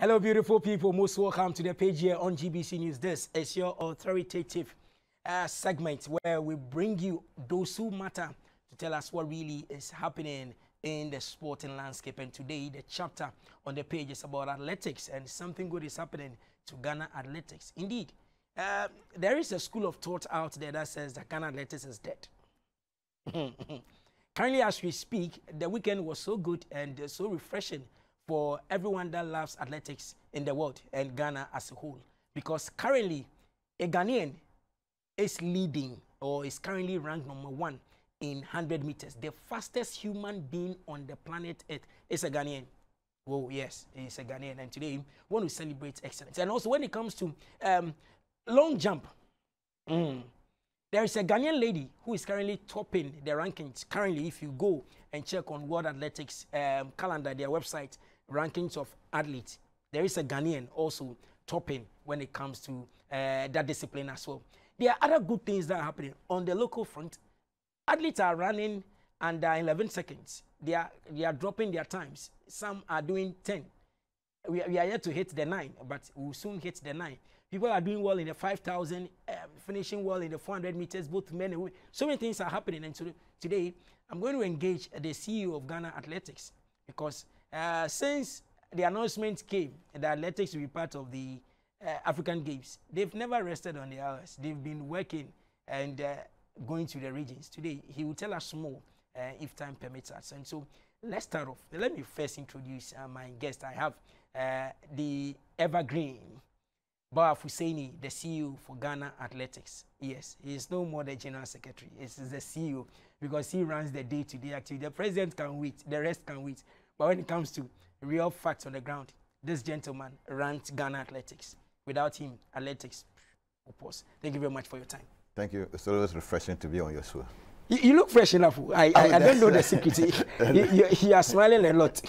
Hello, beautiful people. Most welcome to the page here on GBC News. This is your authoritative segment where we bring you those who matter to tell us what really is happening in the sporting landscape. And today, the chapter on the page is about athletics, and something good is happening to Ghana athletics. Indeed, there is a school of thought out there that says that Ghana athletics is dead. Currently, as we speak, the weekend was so good and so refreshing for everyone that loves athletics in the world and Ghana as a whole. Because currently, a Ghanaian is leading or is currently ranked #1 in 100 meters. The fastest human being on the planet Earth is a Ghanaian. Oh, yes, he's a Ghanaian. And today, we want to celebrate excellence. And also, when it comes to long jump, there is a Ghanaian lady who is currently topping the rankings. Currently, if you go and check on World Athletics calendar, their website, rankings of athletes, there is a Ghanaian also topping when it comes to that discipline as well. There are other good things that are happening on the local front. Athletes are running under 11 seconds. They are dropping their times. Some are doing 10. We are yet to hit the 9, but we'll soon hit the 9. People are doing well in the 5,000, finishing well in the 400 meters, both men and women. So many things are happening. And so today, I'm going to engage the CEO of Ghana Athletics because since the announcement came that athletics will be part of the African Games, they've never rested on their hours. They've been working and going to the regions. Today, he will tell us more if time permits us. And so let's start off. Let me first introduce my guest. I have the evergreen Bawa Fuseini, the CEO for Ghana Athletics. Yes, he is no more the General Secretary. He's the CEO because he runs the day-to-day activity. The president can wait. The rest can wait. But when it comes to real facts on the ground, this gentleman runs Ghana Athletics. Without him, athletics will pause. Thank you very much for your time. Thank you. It's always refreshing to be on your show. You look fresh enough. I don't know the secret. you are smiling a lot.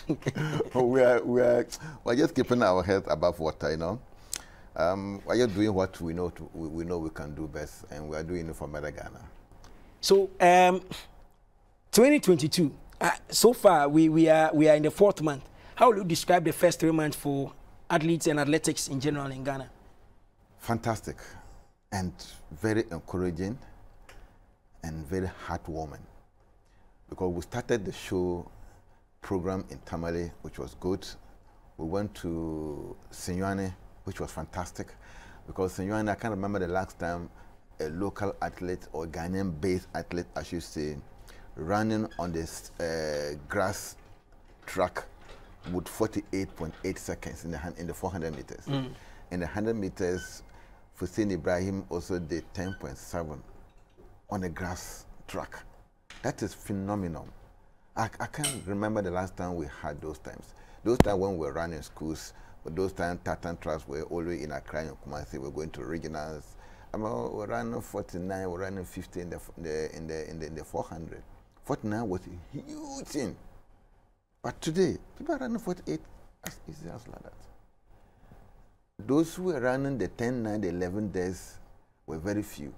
we're just keeping our head above water, you know. We're just doing what we know we can do best, and we are doing it for Mother Ghana. So, 2022. So far, we are in the 4th month. How would you describe the first 3 months for athletes and athletics in general in Ghana? Fantastic and very encouraging and very heartwarming, because we started the show program in Tamale, which was good. We went to Sinyane, which was fantastic, because Sinyane, I can't remember the last time a local athlete or Ghanaian-based athlete, I should say, running on this grass track with 48.8 seconds in the 400 meters. In the 100 meters, Fuseini Ibrahim also did 10.7 on a grass track. That is phenomenal. I can't remember the last time we had those times. Those times when we were running schools, but those times Tartan tracks were always in Accra and Kumasi. We're going to regionals. We're running 49, we're running 50 in the 400. 49 was a huge thing. But today, people are running 48 as easy as like that. Those who were running the 10, 9, the 11 days were very few.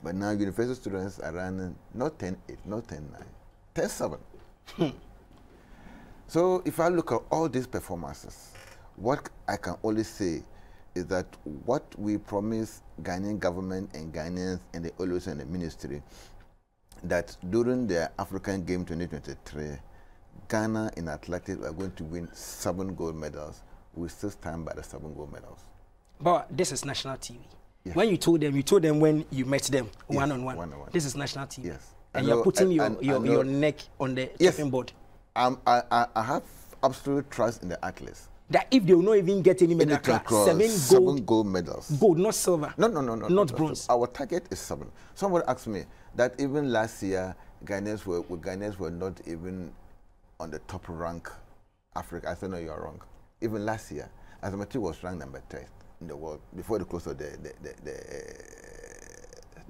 But now university students are running not 10, 8, not 10, 9, 10, 7. So if I look at all these performances, what I can only say is that what we promised Ghanaian government and Ghanaians and the always in the ministry, that during the African Game 2023, Ghana in athletics are going to win 7 gold medals. We still stand by the 7 gold medals. But this is national TV. Yes. When you told them when you met them one-on-one. One-on-one. This is national TV. Yes. And you're putting your neck on the chopping board. I have absolute trust in the athletes. That if they will not even get any medal, 7 gold medals. Gold, not silver. No. Not bronze. Our target is 7. Somebody asked me that even last year, Ghanaians were not even on the top rank Africa. I said, no, you are wrong. Even last year, Azamati was ranked number 3 in the world before the close of the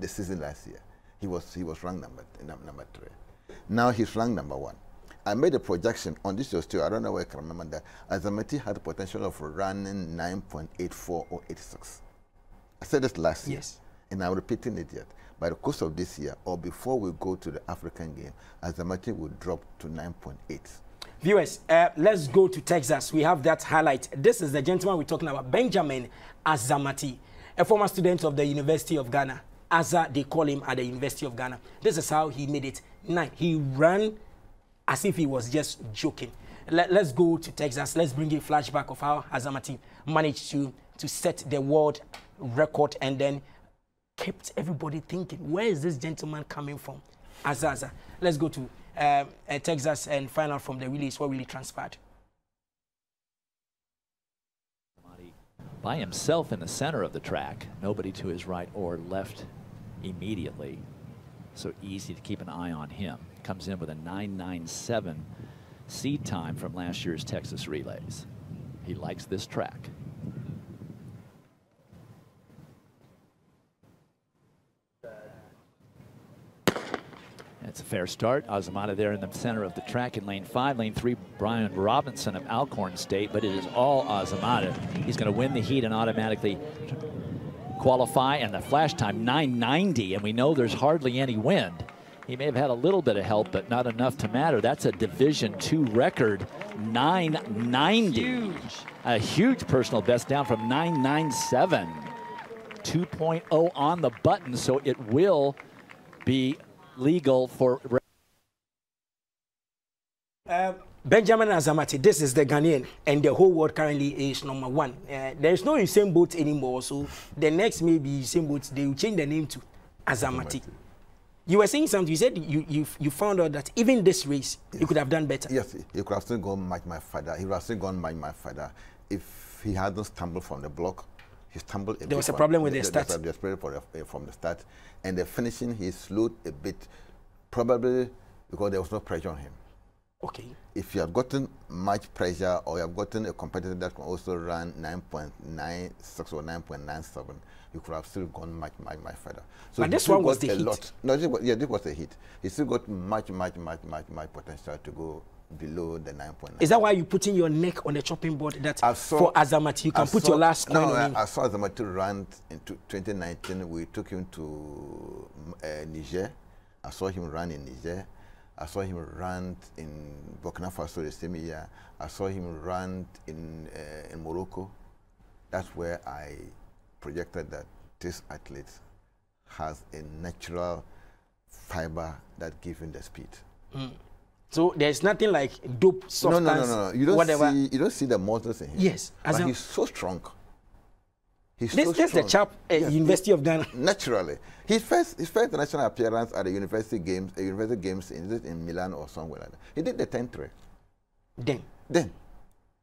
season last year. He was ranked number 3. Now he's ranked number 1. I made a projection on this show still. I don't know where I can remember that. Azamati had the potential of running 9.84 or 86. I said this last year. Yes. And I'm repeating it yet. By the course of this year, or before we go to the African game, Azamati will drop to 9.8. Viewers, let's go to Texas. We have that highlight. This is the gentleman we're talking about, Benjamin Azamati, a former student of the University of Ghana. Aza, they call him at the University of Ghana. This is how he made it 9. He ran as if he was just joking. Let's go to Texas. Let's bring a flashback of how Azamati managed to set the world record and then kept everybody thinking, where is this gentleman coming from? Aza. Let's go to Texas and find out from the release what really transpired. By himself in the center of the track, nobody to his right or left immediately. So easy to keep an eye on him. Comes in with a 9.97 seed time from last year's Texas relays. He likes this track. It's a fair start. Azamati there in the center of the track in lane 5. Lane 3, Brian Robinson of Alcorn State, but it is all Azamati. He's going to win the heat and automatically qualify, and the flash time 9.90, and we know there's hardly any wind. He may have had a little bit of help, but not enough to matter. That's a Division II record, 9.90. Huge. A huge personal best, down from 9.97. 2.0 on the button, so it will be legal for Benjamin Azamati. This is the Ghanaian, and the whole world currently is #1. There is no Usain Bolt anymore, so the next maybe Usain Bolt, they will change the name to Azamati. You were saying something. You said you found out that even this race, you could have done better. Yes, he could have still gone match my father. He would have still gone match my father if he hadn't stumbled from the block. He stumbled. There was a problem with the start. From the start, and the finishing he slowed a bit, probably because there was no pressure on him. Okay. If you have gotten much pressure, or you have gotten a competitor that can also run 9.96 or 9.97, you could have still gone much my father. So but this one was the hit. Lot. No, this was a hit. He still got much potential to go below the 9.9. Is that why you putting your neck on the chopping board that for Azamati you can put your last coin on him? I saw Azamati run in 2019. We took him to Niger. I saw him run in Niger. I saw him run in Burkina Faso the same year. I saw him run in Morocco. That's where I projected that this athlete has a natural fiber that gives him the speed. So there's nothing like dope substance. No. You don't see the muscles in him. Yes, but he's so strong. This is the chap at yes, University of Ghana. Naturally, his first international appearance at the university games in Milan or somewhere like that. He did the 10-3. Then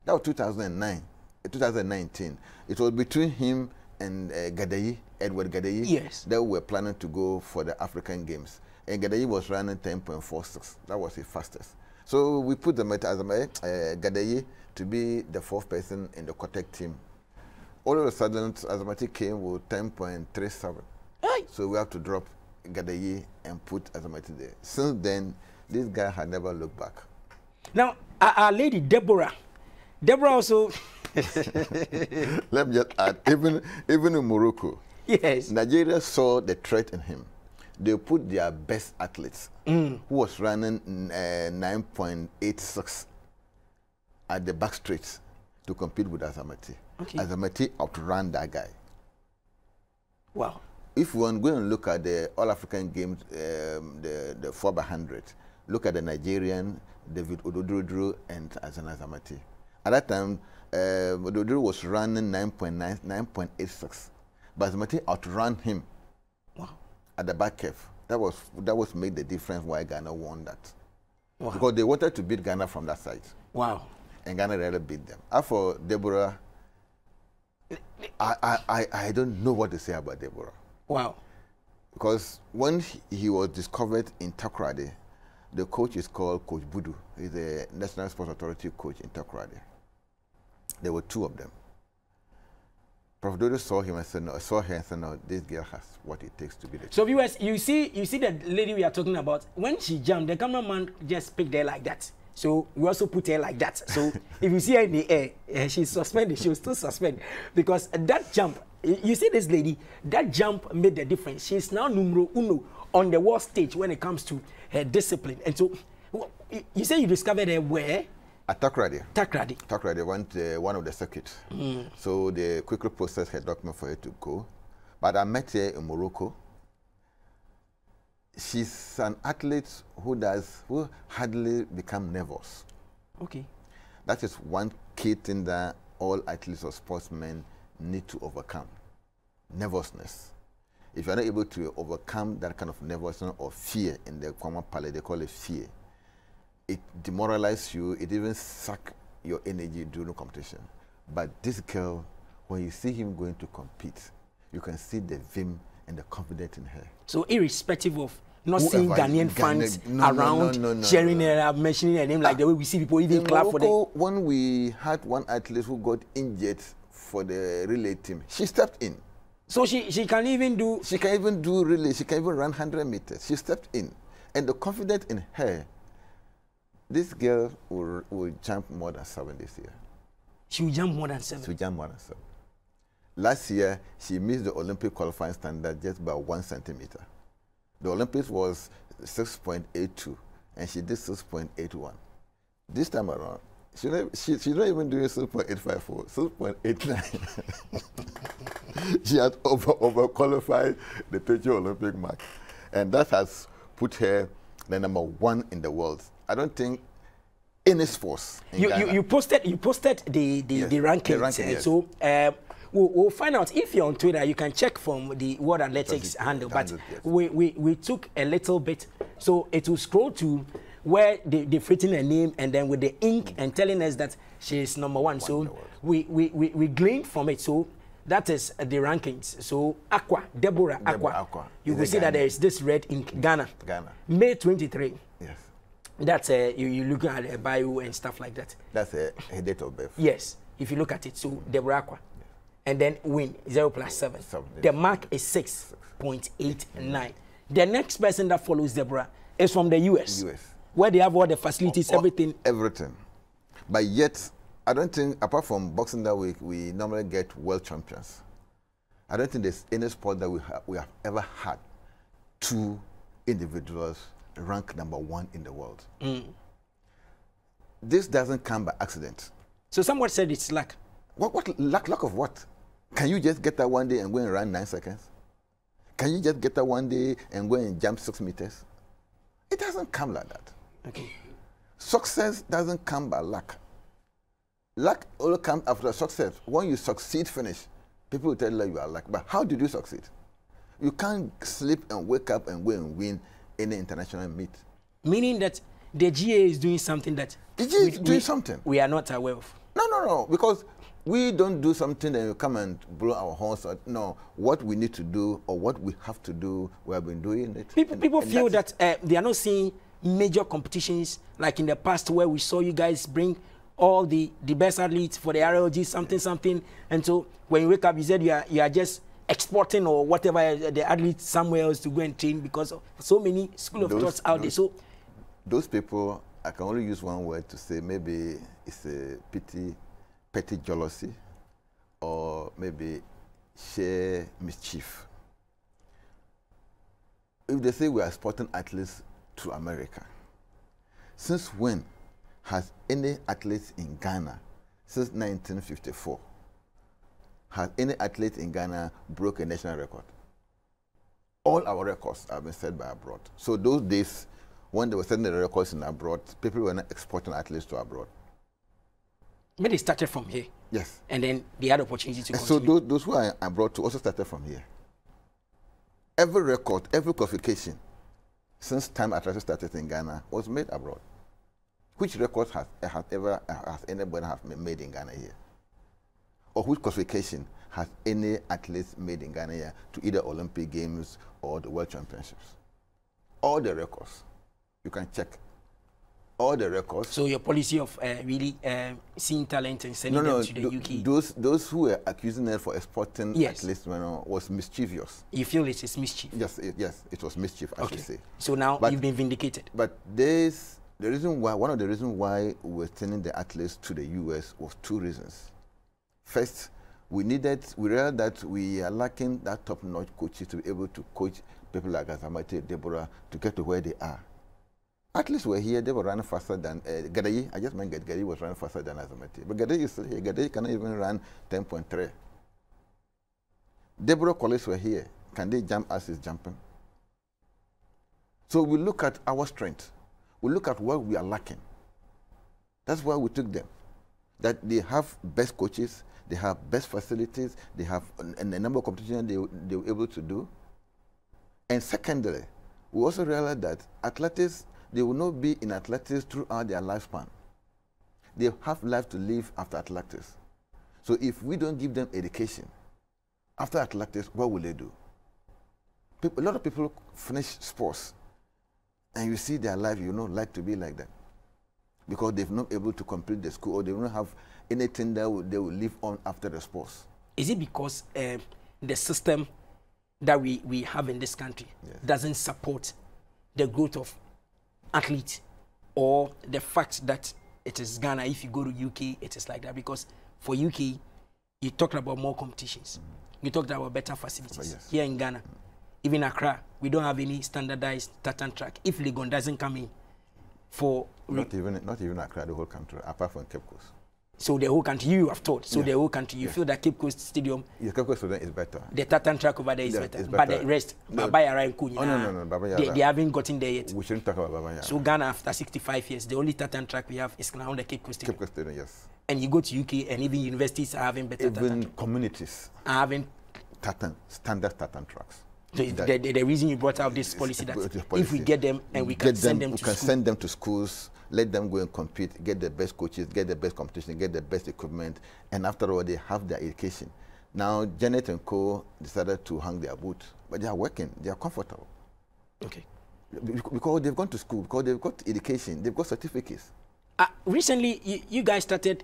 that was 2009, 2019. It was between him and Edward Gadayi. Yes, they were planning to go for the African Games. And Gadayi was running 10.46. That was his fastest. So we put them as Gadayi to be the 4th person in the Kotek team. All of a sudden, Azamati came with 10.37. So we have to drop Gadayi and put Azamati there. Since then, this guy had never looked back. Now, our lady Deborah also. Let me just add, even in Morocco, yes, Nigeria saw the threat in him. They put their best athletes, who was running 9.86 at the back straight to compete with Azamati. Okay. Azamati outran that guy. Wow. If we want to go and look at the All-African Games, the 4x100, look at the Nigerian, David Ododuru and Azamati. At that time, Ododuru was running 9.86, but Azamati outran him. Wow. At the back curve. That was made the difference why Ghana won that. Wow. Because they wanted to beat Ghana from that side. Wow. And Ghana really beat them. As for Deborah, I don't know what to say about Deborah. Wow. Because when he was discovered in Takoradi, the coach is called Coach Budu. He's the National Sports Authority coach in Takoradi. There were 2 of them. Prof. Dodo saw him and said, no, this girl has what it takes to be the So viewers, you see the lady we are talking about, when she jumped, the cameraman just picked her like that. So we also put her like that. So if you see her in the air, she's suspended, she'll still suspend. Because that jump, you see this lady, that jump made the difference. She's now numero uno on the world stage when it comes to her discipline. And so you say you discovered her where? At Takrady. Takrady. Takrady went one of the circuits. So they quickly processed her document for her to go. But I met her in Morocco. She's an athlete who hardly become nervous. Okay. That is one key thing that all athletes or sportsmen need to overcome. Nervousness. If you're not able to overcome that kind of nervousness or fear, in the common palate, they call it fear, it demoralizes you, it even sucks your energy during the competition. But this girl, when you see him going to compete, you can see the vim and the confidence in her. So irrespective of not seeing Ghanaian fans around sharing her, mentioning her name like the way we see people even clap for them. When we had one athlete who got injured for the relay team, she stepped in. So she can even do... She can even do relay. She can even run 100 meters. She stepped in. And the confidence in her, this girl will jump more than 7 this year. She will jump more than 7? She will jump more than 7. Last year, she missed the Olympic qualifying standard just by 1 centimeter. The Olympics was 6.82, and she did 6.81. This time around, she's not even doing 6.85 or 6.89. She has over-qualified the Tokyo Olympic mark. And that has put her the #1 in the world. I don't think any sports in Ghana. You posted the rankings. Yes. So we'll find out. If you're on Twitter, you can check from the World Athletics handle. But yes. we took a little bit. So it will scroll to where they've written her name and then with the ink and telling us that she is #1. So we gleaned from it. So that is the rankings. So Deborah Aqua. You will see that there is this red ink. Ghana. May 23. Yes. That's you looking at a bio and stuff like that. That's her date of birth. Yes. If you look at it, so Deborah Aqua. And then win 0+7. The mark is 6.89. The next person that follows Deborah is from the US. Where they have all the facilities, everything. Everything. But yet, I don't think, apart from boxing that week, we normally get world champions. I don't think there's any sport that we have ever had 2 individuals ranked #1 in the world. This doesn't come by accident. So someone said it's luck. What luck of what? Can you just get that one day and go and run 9 seconds? Can you just get that one day and go and jump 6 meters? It doesn't come like that. Okay. Success doesn't come by luck. Luck only comes after success. When you succeed, finish, people will tell you you are lucky. But how did you succeed? You can't sleep and wake up and go and win any international meet. Meaning that the GA is doing something that the GA is doing something we are not aware of. No. Because we don't do something and you come and blow our horns. No, what we need to do or what we have to do, we have been doing it. People feel that they are not seeing major competitions like in the past where we saw you guys bring all the best athletes for the RLG, something. And so when you wake up, you said you are just exporting or whatever the athletes somewhere else to go and train because of so many school of thoughts out there. So those people, I can only use one word to say maybe it's a petty jealousy or maybe sheer mischief. If they say we are exporting athletes to America, since when has any athlete in Ghana, since 1954, has any athlete in Ghana broke a national record? All our records have been set by abroad. So those days, when they were setting the records in abroad, people were not exporting athletes to abroad. But they started from here. Yes. And then they had opportunity to continue. So those who are abroad to also started from here. Every record, every qualification, since time athletics started in Ghana, was made abroad. Which records has anybody have made in Ghana here? Or which qualification has any athlete made in Ghana here to either Olympic Games or the World Championships? All the records. You can check. All the records. So your policy of really seeing talent and sending them to the UK? Those who were accusing them for exporting athletes was mischievous. You feel it is mischief? Yes, it was mischief, I should say. So now you've been vindicated. But one of the reasons why we were sending the athletes to the US was 2 reasons. First, we realized that we are lacking that top-notch coaches to be able to coach people like Azamate, Deborah, to get to where they are. Athletes were here, they were running faster than Gadayi. I just meant Gadayi was running faster than Azamati. But Gadayi is still here. Gadayi cannot even run 10.3. Deborah Collins were here. Can they jump as is jumping? So we look at our strength. We look at what we are lacking. That's why we took them. That they have best coaches, they have best facilities, they have a number of competitions they were able to do. And secondly, we also realized that athletics, they will not be in athletics throughout their lifespan. They have life to live after athletics. So if we don't give them education, after athletics, what will they do? A lot of people finish sports, and you see their life, you don't like to be like that. Because they've not able to complete the school, or they don't have anything that they will live on after the sports. Is it because the system that we have in this country doesn't support the growth of athletes, or the fact that it is Ghana? If you go to UK, it is like that? Because for UK, you talked about more competitions. You talked about better facilities. Yes. Here in Ghana, even Accra, we don't have any standardized tartan track. If Legon doesn't come in for... Not even Accra, the whole country, apart from Cape Coast. So the whole country, you have thought, so the whole country, you feel that Cape Coast Stadium... Yes, Cape Coast Stadium is better. The tartan track over there is better. But the rest, Baba Yara and Kunya, they haven't gotten there yet. We shouldn't talk about Baba Yara. So Ghana, after 65 years, the only tartan track we have is now the Cape Coast Stadium. Cape Coast Stadium, yes. And you go to UK, and even universities are having better tartan. Even communities are having standard tartan tracks. So the reason you brought out this policy that if we get them and we can send them to schools. Send them to schools, let them go and compete, get the best coaches, get the best competition, get the best equipment, and after all, they have their education. Now, Janet and Co. decided to hang their boot, but they are working, they are comfortable. Okay. Because they've gone to school, because they've got education, they've got certificates. Recently, you guys started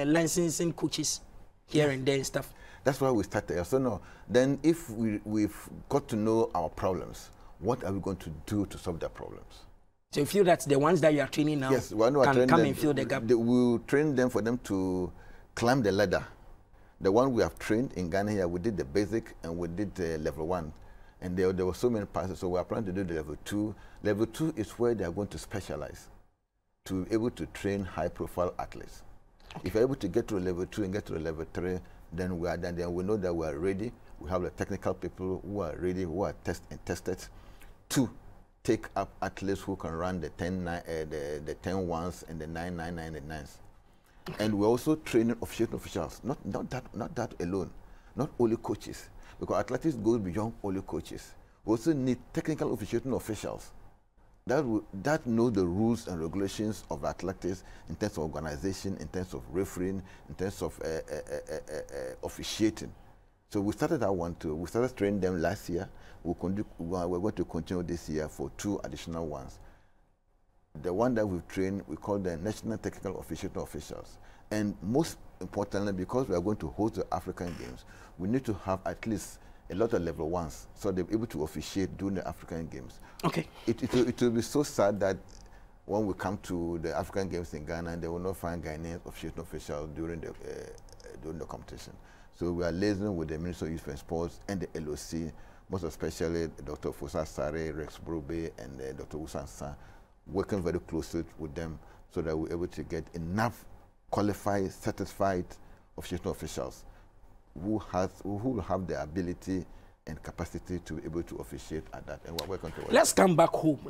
licensing coaches here and there and stuff. That's why we started. So no, then if we've got to know our problems, what are we going to do to solve their problems? So you feel that the ones that you are training now can come and fill the gap? We'll train them for them to climb the ladder. The one we have trained in Ghana here, we did the basic and we did the level 1. And there were so many passes, so we are planning to do the level 2. Level 2 is where they are going to specialize to be able to train high-profile athletes. Okay. If you're able to get to level 2 and get to the level 3, then we are done. Then we know that we are ready. We have the technical people who are ready, who are tested to take up athletes who can run the 10 ones and the 999 and the 9s. And we're also training officials. Not that alone. Not only coaches, because athletics goes beyond only coaches. We also need technical officiating officials that know the rules and regulations of athletics in terms of organization, in terms of refereeing, in terms of officiating. So we started that one too. We started training them last year. We're going to continue this year for 2 additional ones. The one that we've trained, we call the National Technical Officiating Officials. And most importantly, because we are going to host the African Games, we need to have at least a lot of level 1s, so they'll be able to officiate during the African Games. Okay. It will be so sad that when we come to the African Games in Ghana, they will not find Ghanaian officiating officials during the competition. So we are liaising with the Ministry of Youth and Sports and the LOC, most especially Dr. Fosa Sare, Rex Brobe, and Dr. Usansa, working very closely with them so that we're able to get enough qualified, satisfied officiating officials who will have the ability and capacity to be able to officiate at that. And we're working towards. Let's come back home.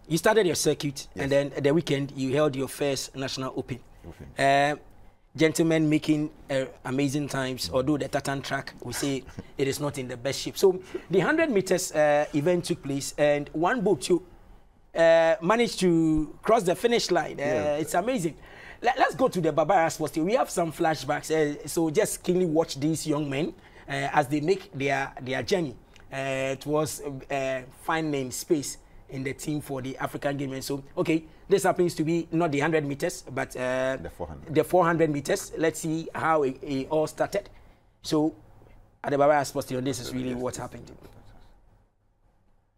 You started your circuit, and then the weekend you held your first national open. Gentlemen making amazing times, although the tartan track, we say it is not in the best shape. So the 100 meters event took place, and one boat too managed to cross the finish line. It's amazing. Let's go to the Bawa Sports. We have some flashbacks. So just keenly watch these young men as they make their journey towards finding space in the team for the African Games. And so, okay, this happens to be not the 100 meters, but the 400 meters. Let's see how it all started. So at the Bawa Sports, this is really what happened.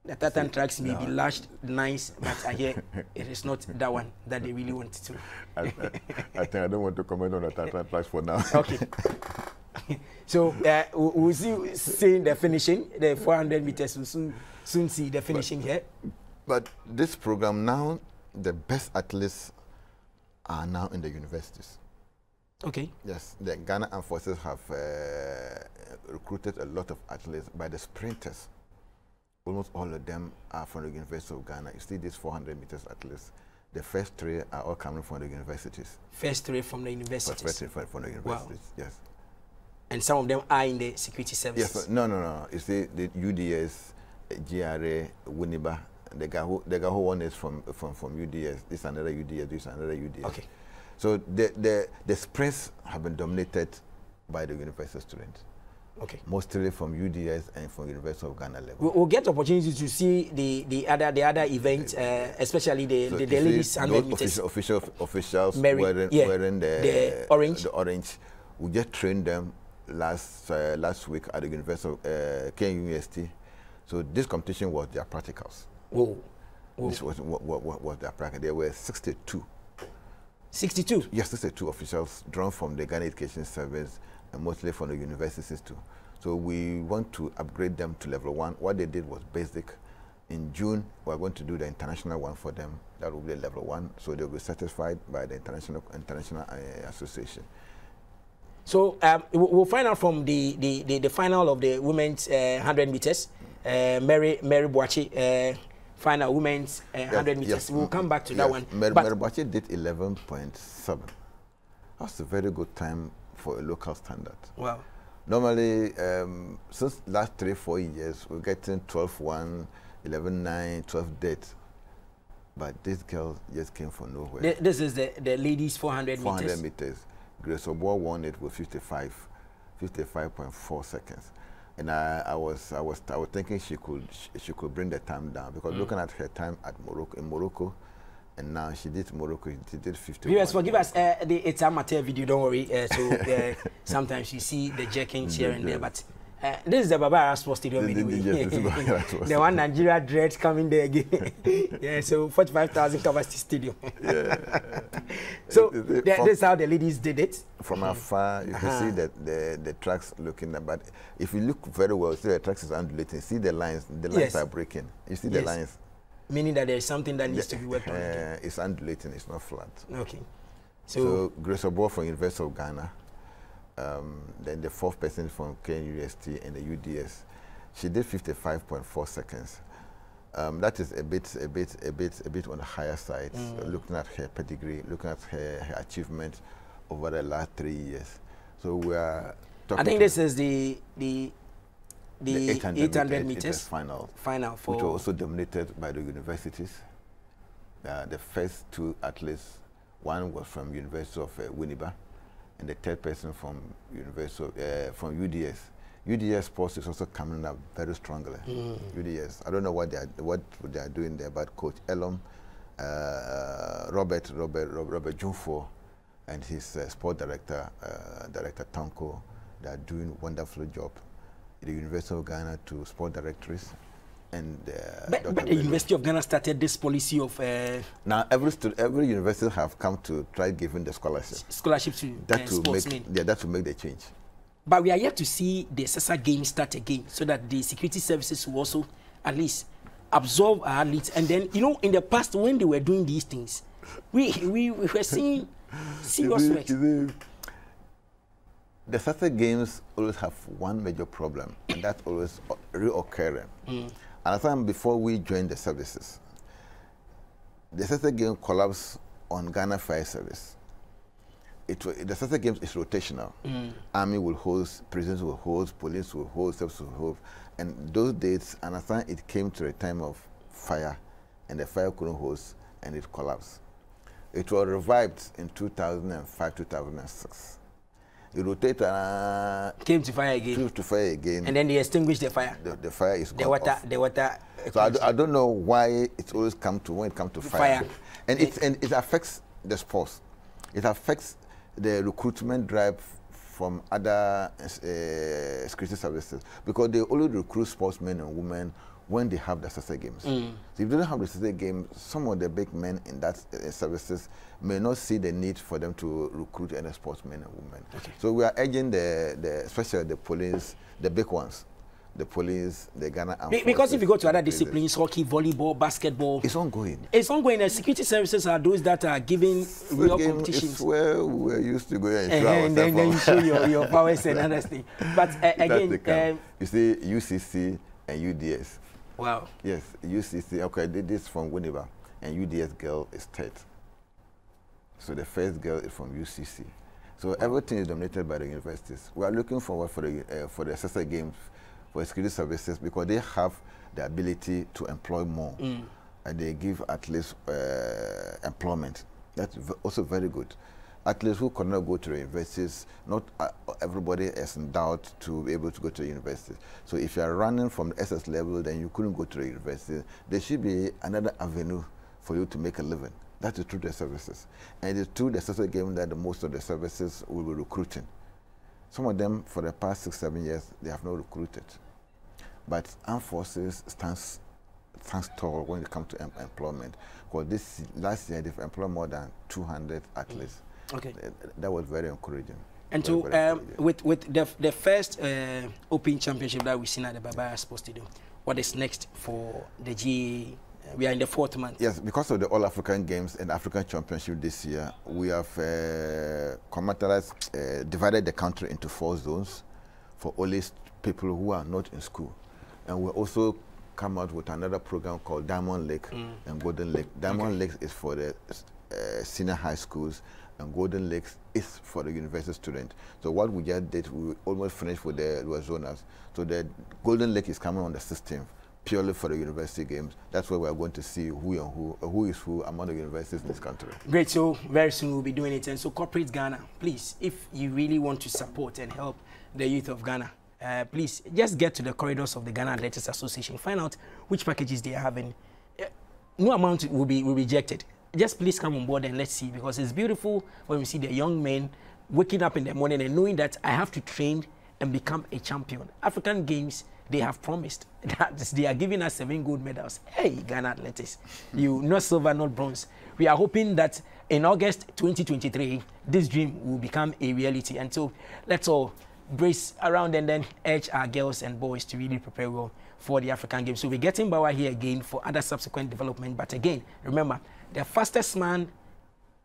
The tartan tracks may be lashed nice, but I hear it is not that one that they really wanted to. I think I don't want to comment on the tartan tracks for now. Okay. So we'll see the finishing, the 400 meters. We'll soon see the finishing here. But this program now, the best athletes are now in the universities. Okay. Yes, the Ghana Armed Forces have recruited a lot of athletes by the sprinters. Almost all of them are from the University of Ghana. You see these 400 meters athletes. The first three are all coming from the universities. First three from the universities? First three from the universities, wow. Yes. And some of them are in the security services? Yes, no. You see, the UDS, GRA, Winneba, the guy who won is from UDS. This is another UDS, this is another UDS. Okay. So the sprints have been dominated by the university students. Okay. Mostly from UDS and from University of Ghana level. We'll get opportunities to see the other events, especially the ladies 100 meters. Officials wearing the orange. The orange. We just trained them last week at the University of KUST. So this competition was their practicals. Whoa. This was what their practical. There were 62. 62? Yes, 62 officials drawn from the Ghana Education Service and mostly from the universities too. So we want to upgrade them to level 1. What they did was basic. In June, we're going to do the international one for them. That will be level 1. So they'll be certified by the international association. So we'll find out from the final of the women's 100 meters. Mary Boachi, final women's 100 meters. Yes. We'll come back to that one. Mary Boachi did 11.7. That's a very good time for a local standard. Wow. Normally, since last 3-4 years, we're getting 12-1, 11-9, 12 dates. But this girl just came from nowhere. This is the ladies 400 meters? 400 meters. Grace Oboa won it with 55.4 seconds. And I was thinking she could bring the time down, because looking at her time at Morocco, and now she did Morocco, she did 51. Viewers, forgive us, it's amateur video, don't worry. So sometimes you see the jerkings here and there, but this is the Bawa Sports Stadium anyway. The one Nigeria Dreads coming there again. Yeah, so 45,000 capacity stadium. Yeah. So this is how the ladies did it. From afar, you can see that the tracks looking at, but if you look very well, see the tracks is undulating. See the lines are breaking. You see the lines. Meaning that there is something that needs to be worked on. It's undulating, it's not flat. Okay. So Grace Oboa from University of Ghana, then the fourth person from KUST and the UDS, she did 55.4 seconds. That is a bit on the higher side. Looking at her pedigree, looking at her achievement over the last 3 years. So we are talking. I think this is the 800 meters final for, which was also dominated by the universities. The first two athletes, one was from University of Winneba, and the third person from from UDS. UDS sports is also coming up very strongly. UDS, I don't know what they are doing there, but Coach Elom, Robert Junfo, and his sport director, Director Tanko, they are doing a wonderful job. The University of Ghana to sport directories, and but the University of Ghana started this policy of now every university have come to try giving the scholarship to sportsmen. That to make the change. But we are yet to see the SSA game start again, so that the security services will also at least absorb our athletes. And then, you know, in the past when they were doing these things, we were seeing serious risks. The SSA games always have one major problem, and that's always reoccurring. And I think before we joined the services, the SSA game collapsed on Ghana Fire Service. The SSA games is rotational. Army will host, prisons will host, police will host, service will host. And those dates, and I think it came to a time of fire, and the fire couldn't host, and it collapsed. It was revived in 2005, 2006. It rotated. Came to fire again. And then they extinguished the fire. The fire is gone off. The water. So I don't know why it's always come to when it comes to fire. And it affects the sports. It affects the recruitment drive from other security services, because they only recruit sportsmen and women when they have the SSA games. So if they don't have the SSA games, some of the big men in that services may not see the need for them to recruit any sportsmen and women. Okay. So we are urging especially the police, the big ones, the police, the Ghana Armed Because Forces, if you go to other disciplines, hockey, volleyball, basketball, it's ongoing. It's ongoing. The security services are those that are giving real competitions. It's where we're used to go and show and then you show your powers and other things. But again, you see UCC and UDS. Wow. Yes, UCC. Okay, this from Winneba, and UDS girl is third. So the first girl is from UCC. So everything is dominated by the universities. We are looking forward for the SSA Games for security services because they have the ability to employ more, and they give athletes employment. That's also very good. Athletes who cannot go to the universities, not everybody is endowed to be able to go to the universities. So if you are running from the SS level, then you couldn't go to the university. There should be another avenue for you to make a living. That is through the services. And it's through the SSA game that most of the services will be recruiting. Some of them, for the past 6-7 years, they have not recruited. But armed forces stands tall when it comes to employment. Because last year, they've employed more than 200 athletes. Okay. That was very encouraging. And so, with the first Open Championship that we've seen at the Bawa Sports Stadium, what is next for the GA? We are in the 4th month. Yes, because of the All-African Games and African Championship this year, we have divided the country into 4 zones for only people who are not in school. And we also come out with another program called Diamond Lake and Golden Lake. Diamond Lake is for the senior high schools, and Golden Lake is for the university students. So what we just did, we almost finished with the zonas. So the Golden Lake is coming on the 16th. Purely for the university games. That's where we're going to see who is who among the universities in this country. Great. So very soon we'll be doing it. And so Corporate Ghana, please, if you really want to support and help the youth of Ghana, please just get to the corridors of the Ghana Athletics Association. Find out which packages they are having. No amount will be rejected. Just please come on board and let's see, because it's beautiful when we see the young men waking up in the morning and knowing that I have to train and become a champion. African Games, they have promised that they are giving us 7 gold medals. Hey, Ghana Athletics, you not silver, not bronze. We are hoping that in August 2023, this dream will become a reality. And so let's all brace around and then urge our girls and boys to really prepare well for the African Games. So we're getting Bawa here again for other subsequent development. But again, remember, the fastest man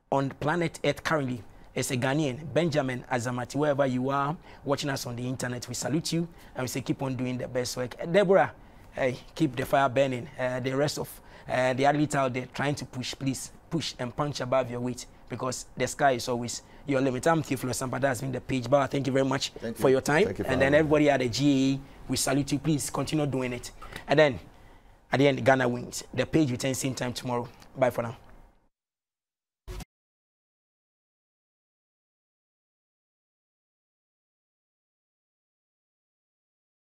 on planet Earth currently is a Ghanaian, Benjamin Azamati. Wherever you are watching us on the internet, we salute you and we say keep on doing the best work. Deborah, hey, keep the fire burning. The rest of the athletes out there trying to push, please push and punch above your weight, because the sky is always your limit. I'm Theophilus Sampa, that's been the page. Bawa, thank you very much for your time. And then everybody at the GAE, we salute you. Please continue doing it. And then at the end, Ghana wins. The page returns same time tomorrow. Bye for now.